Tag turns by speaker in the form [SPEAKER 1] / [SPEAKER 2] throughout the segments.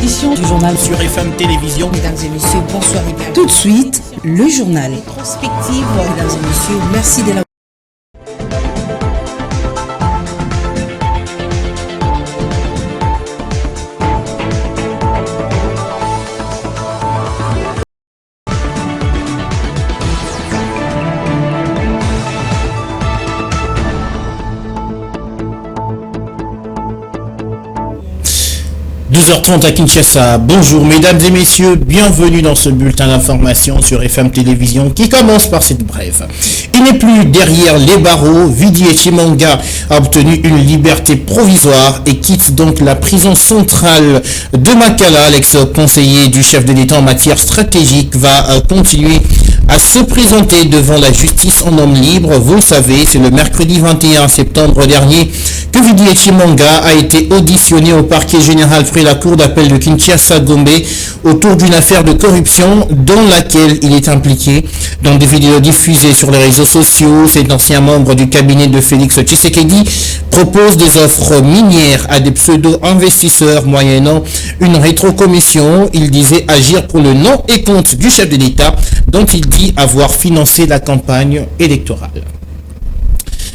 [SPEAKER 1] édition du journal
[SPEAKER 2] sur FM Télévision.
[SPEAKER 1] Mesdames et messieurs, bonsoir et bienvenue. Tout de suite, le journal. Rétrospective, mesdames et messieurs, merci de la...
[SPEAKER 2] – 12h30 à Kinshasa. Bonjour mesdames et messieurs, bienvenue dans ce bulletin d'information sur FM Télévision qui commence par cette brève. Il n'est plus derrière les barreaux. Vidi Chimanga a obtenu une liberté provisoire et quitte donc la prison centrale de Makala. L'ex-conseiller du chef de l'État en matière stratégique va continuer à se présenter devant la justice en homme libre. Vous le savez, c'est le mercredi 21 septembre dernier que Vidi Chimanga a été auditionné au parquet général près la cour d'appel de Kinshasa-Gombe autour d'une affaire de corruption dans laquelle il est impliqué. Dans des vidéos diffusées sur les réseaux sociaux, cet ancien membre du cabinet de Félix Tshisekedi propose des offres minières à des pseudo-investisseurs moyennant une rétrocommission. Il disait agir pour le nom et compte du chef de l'État dont il dit avoir financé la campagne électorale.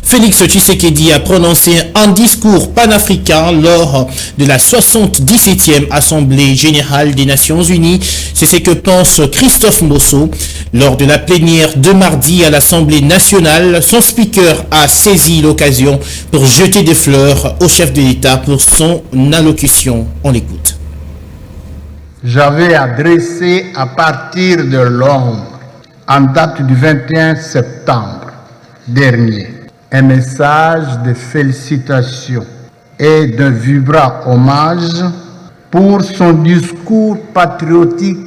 [SPEAKER 2] Félix Tshisekedi a prononcé un discours panafricain lors de la 77e Assemblée générale des Nations Unies. C'est ce que pense Christophe Mbosso. Lors de la plénière de mardi à l'Assemblée nationale, son speaker a saisi l'occasion pour jeter des fleurs au chef de l'État pour son allocution. On l'écoute.
[SPEAKER 3] J'avais adressé à partir de Londres, en date du 21 septembre dernier, un message de félicitations et de vibrant hommage pour son discours patriotique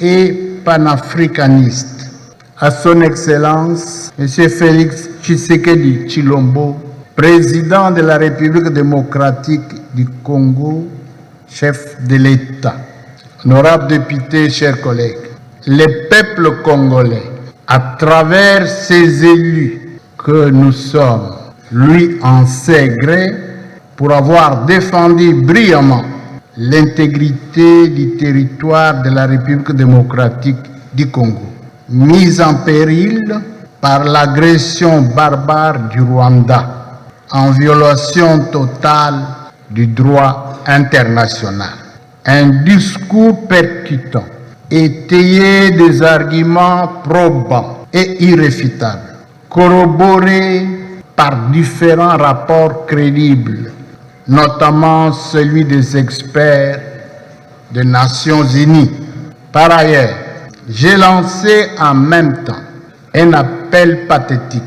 [SPEAKER 3] et panafricaniste. À son Excellence, M. Félix Tshisekedi Tshilombo, président de la République démocratique du Congo, chef de l'État. Honorables députés, chers collègues, le peuple congolais, à travers ses élus, que nous sommes, lui en sait gré pour avoir défendu brillamment l'intégrité du territoire de la République démocratique du Congo, mise en péril par l'agression barbare du Rwanda, en violation totale du droit international. Un discours percutant, étayé des arguments probants et irréfutables, corroboré par différents rapports crédibles, notamment celui des experts des Nations Unies. Par ailleurs, j'ai lancé en même temps un appel pathétique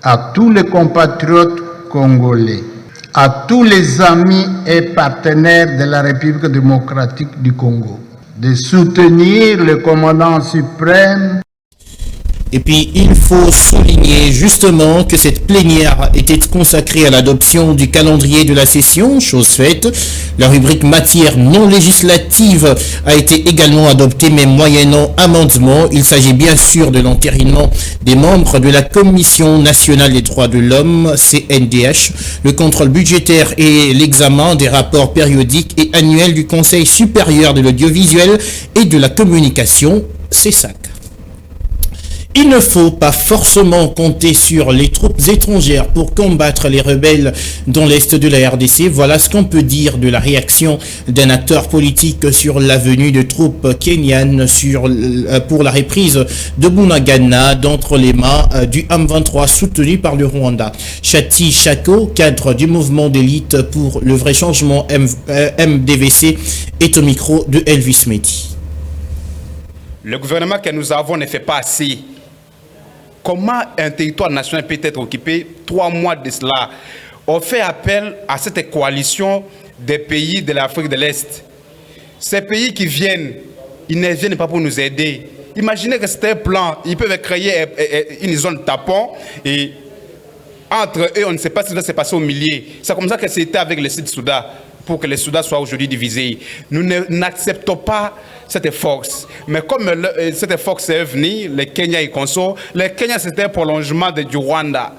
[SPEAKER 3] à tous les compatriotes congolais, à tous les amis et partenaires de la République démocratique du Congo, de soutenir le commandant suprême.
[SPEAKER 2] Et puis, il faut souligner justement que cette plénière était consacrée à l'adoption du calendrier de la session, chose faite. La rubrique matière non législative a été également adoptée, mais moyennant amendement. Il s'agit bien sûr de l'entérinement des membres de la Commission nationale des droits de l'homme, CNDH, le contrôle budgétaire et l'examen des rapports périodiques et annuels du Conseil supérieur de l'audiovisuel et de la communication, CESAC. Il ne faut pas forcément compter sur les troupes étrangères pour combattre les rebelles dans l'est de la RDC. Voilà ce qu'on peut dire de la réaction d'un acteur politique sur la venue de troupes kenyanes pour la reprise de Bunagana d'entre les mains du M23 soutenu par le Rwanda. Chati Chako, cadre du mouvement d'élite pour le vrai changement MDVC, est au micro de Elvis Meti.
[SPEAKER 4] Le gouvernement que nous avons ne fait pas assez. Comment un territoire national peut être occupé 3 mois de cela? On fait appel à cette coalition des pays de l'Afrique de l'Est. Ces pays qui viennent, ils ne viennent pas pour nous aider. Imaginez que c'était un plan, ils peuvent créer une zone tapon et entre eux, on ne sait pas ce qui va se passer au milieu. C'est comme ça que c'était avec le Sud-Soudan, pour que le Soudan soit aujourd'hui divisé. Nous n'acceptons pas cette force. Mais comme cette force est venue, le Kenya y consort, le Kenya c'était un prolongement du Rwanda.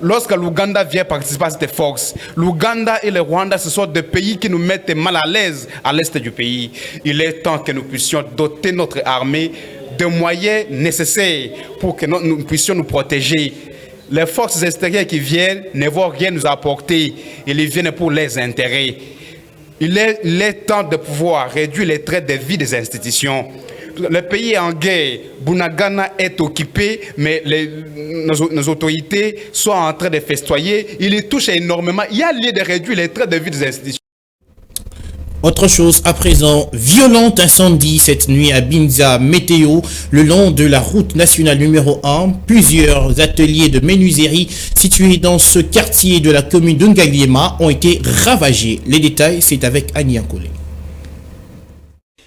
[SPEAKER 4] lorsque l'Ouganda vient participer à cette force, l'Ouganda et le Rwanda, ce sont des pays qui nous mettent mal à l'aise à l'est du pays. Il est temps que nous puissions doter notre armée de moyens nécessaires pour que nous puissions nous protéger. Les forces extérieures qui viennent ne vont rien nous apporter. Ils viennent pour les intérêts. Il est temps de pouvoir réduire les traits de vie des institutions. Le pays est en guerre. Bunagana est occupé, mais nos autorités sont en train de festoyer. Il y touche énormément. Il y a lieu de réduire les traits de vie des institutions.
[SPEAKER 2] Autre chose à présent, violent incendie cette nuit à Binza Météo, le long de la route nationale numéro 1. Plusieurs ateliers de menuiserie situés dans ce quartier de la commune de Ngaliema ont été ravagés. Les détails, c'est avec Annie Ankole.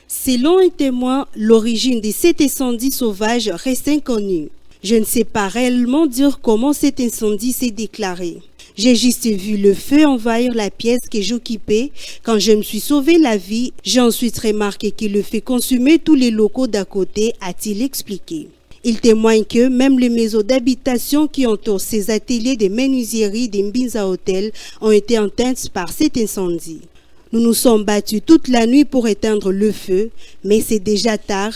[SPEAKER 5] Selon un témoin, l'origine de cet incendie sauvage reste inconnue. Je ne sais pas réellement dire comment cet incendie s'est déclaré. J'ai juste vu le feu envahir la pièce que j'occupais. Quand je me suis sauvé la vie, j'ai ensuite remarqué que le feu consumait tous les locaux d'à côté, a-t-il expliqué. Il témoigne que même les maisons d'habitation qui entourent ces ateliers de menuiserie d'Mbinza Hotel ont été atteintes par cet incendie. Nous nous sommes battus toute la nuit pour éteindre le feu, mais c'est déjà tard.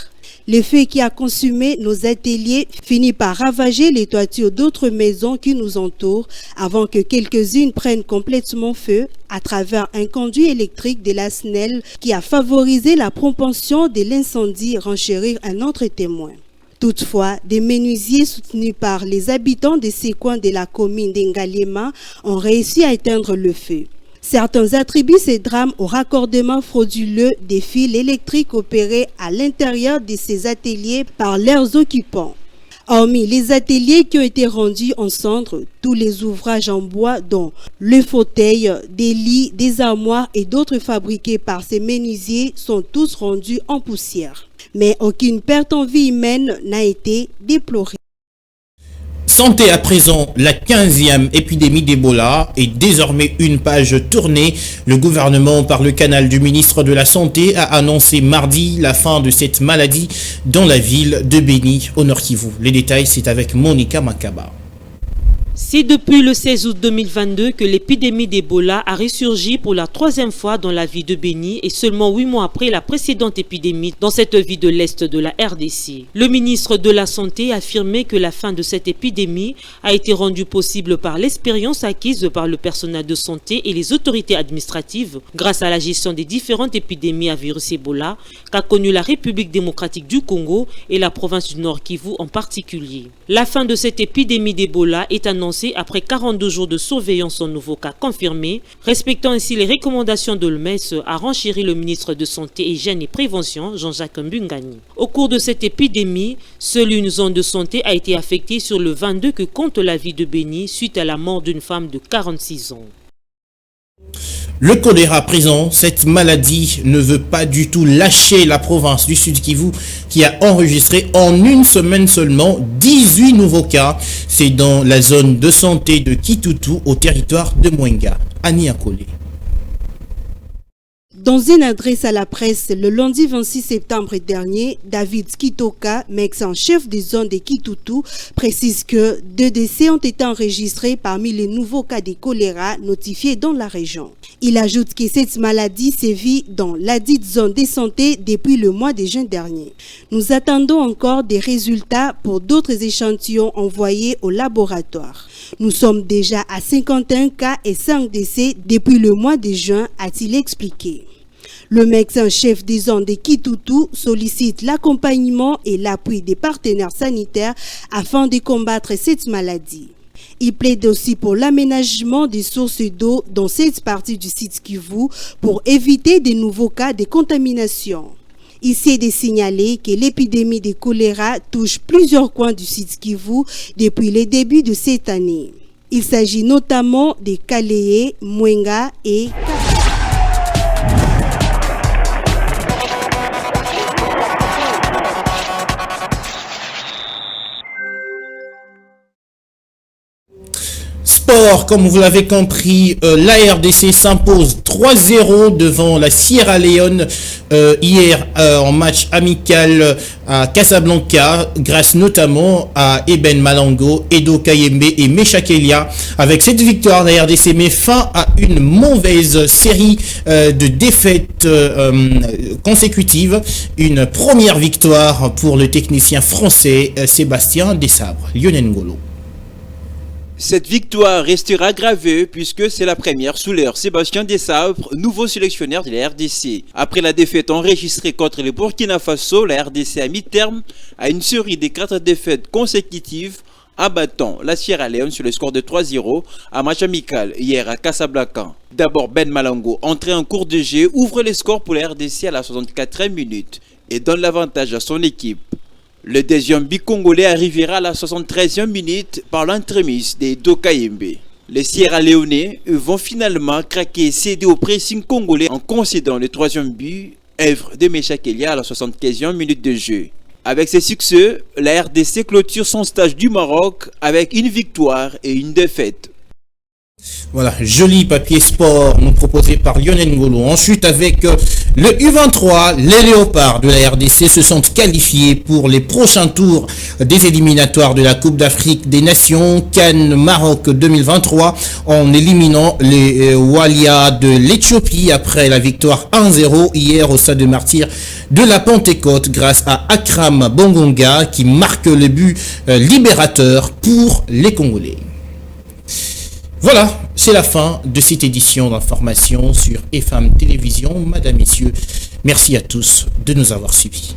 [SPEAKER 5] Le feu qui a consumé nos ateliers finit par ravager les toitures d'autres maisons qui nous entourent avant que quelques-unes prennent complètement feu à travers un conduit électrique de la SNEL qui a favorisé la propension de l'incendie, renchérir un autre témoin. Toutefois, des menuisiers soutenus par les habitants de ces coins de la commune d'Ngaliema ont réussi à éteindre le feu. Certains attribuent ces drames au raccordement frauduleux des fils électriques opérés à l'intérieur de ces ateliers par leurs occupants. Hormis les ateliers qui ont été rendus en cendres, tous les ouvrages en bois dont le fauteuil, des lits, des armoires et d'autres fabriqués par ces menuisiers sont tous rendus en poussière. Mais aucune perte en vie humaine n'a été déplorée.
[SPEAKER 2] Santé à présent, la 15e épidémie d'Ebola est désormais une page tournée. Le gouvernement, par le canal du ministre de la Santé, a annoncé mardi la fin de cette maladie dans la ville de Béni, au Nord Kivu. Les détails, c'est avec Monica Makaba.
[SPEAKER 6] C'est depuis le 16 août 2022 que l'épidémie d'Ebola a ressurgi pour la 3e fois dans la ville de Béni et seulement 8 mois après la précédente épidémie dans cette ville de l'Est de la RDC. Le ministre de la Santé a affirmé que la fin de cette épidémie a été rendue possible par l'expérience acquise par le personnel de santé et les autorités administratives grâce à la gestion des différentes épidémies à virus Ebola qu'a connu la République démocratique du Congo et la province du Nord Kivu en particulier. La fin de cette épidémie d'Ebola est annoncée après 42 jours de surveillance en nouveau cas confirmés, respectant ainsi les recommandations de l'OMS, a renchéri le ministre de Santé, Hygiène et Prévention, Jean-Jacques Mbungani. Au cours de cette épidémie, seule une zone de santé a été affectée sur le 22 que compte la ville de Béni suite à la mort d'une femme de 46 ans.
[SPEAKER 2] Le choléra présent, cette maladie ne veut pas du tout lâcher la province du Sud Kivu qui a enregistré en une semaine seulement 18 nouveaux cas. C'est dans la zone de santé de Kitutu au territoire de Mwenga. Annie Ankole.
[SPEAKER 5] Dans une adresse à la presse le lundi 26 septembre dernier, David Kitoka, médecin chef des zones de Kitutu, précise que 2 décès ont été enregistrés parmi les nouveaux cas de choléra notifiés dans la région. Il ajoute que cette maladie sévit dans la dite zone de santé depuis le mois de juin dernier. Nous attendons encore des résultats pour d'autres échantillons envoyés au laboratoire. Nous sommes déjà à 51 cas et 5 décès depuis le mois de juin, a-t-il expliqué. Le médecin-chef des zones de Kitutu sollicite l'accompagnement et l'appui des partenaires sanitaires afin de combattre cette maladie. Il plaide aussi pour l'aménagement des sources d'eau dans cette partie du site Kivu pour éviter de nouveaux cas de contamination. Ici est de signaler que l'épidémie de choléra touche plusieurs coins du site Kivu depuis le début de cette année. Il s'agit notamment de Kalehe, Mwenga et
[SPEAKER 2] sport, comme vous l'avez compris, la RDC s'impose 3-0 devant la Sierra Leone hier en match amical à Casablanca, grâce notamment à Eben Malango, Edo Kayembe et Meshak Elia. Avec cette victoire, la RDC met fin à une mauvaise série de défaites consécutives. Une première victoire pour le technicien français Sébastien Desabre. Lionel Ngolo.
[SPEAKER 7] Cette victoire restera gravée puisque c'est la première sous l'ère Sébastien Desabre, nouveau sélectionneur de la RDC. Après la défaite enregistrée contre le Burkina Faso, la RDC a mis terme à une série de 4 défaites consécutives en battant la Sierra Leone sur le score de 3-0 à match amical hier à Casablanca. D'abord, Ben Malango, entré en cours de jeu, ouvre le score pour la RDC à la 64e minute et donne l'avantage à son équipe. Le deuxième but congolais arrivera à la 73e minute par l'entremise de Edo Kayembe. Les Sierra Léonais vont finalement craquer et céder au pressing congolais en concédant le troisième but, œuvre de Meshak Elia à la 75e minute de jeu. Avec ces succès, la RDC clôture son stage du Maroc avec une victoire et une défaite.
[SPEAKER 2] Voilà, joli papier sport nous proposé par Lionel Ngolo. Ensuite, avec le U23, les Léopards de la RDC se sont qualifiés pour les prochains tours des éliminatoires de la Coupe d'Afrique des Nations CAN Maroc 2023 en éliminant les Walia de l'Éthiopie après la victoire 1-0 hier au stade de Martyrs de la Pentecôte grâce à Akram Bongonga qui marque le but libérateur pour les Congolais. Voilà, c'est la fin de cette édition d'information sur FM Télévision. Madame, Messieurs, merci à tous de nous avoir suivis.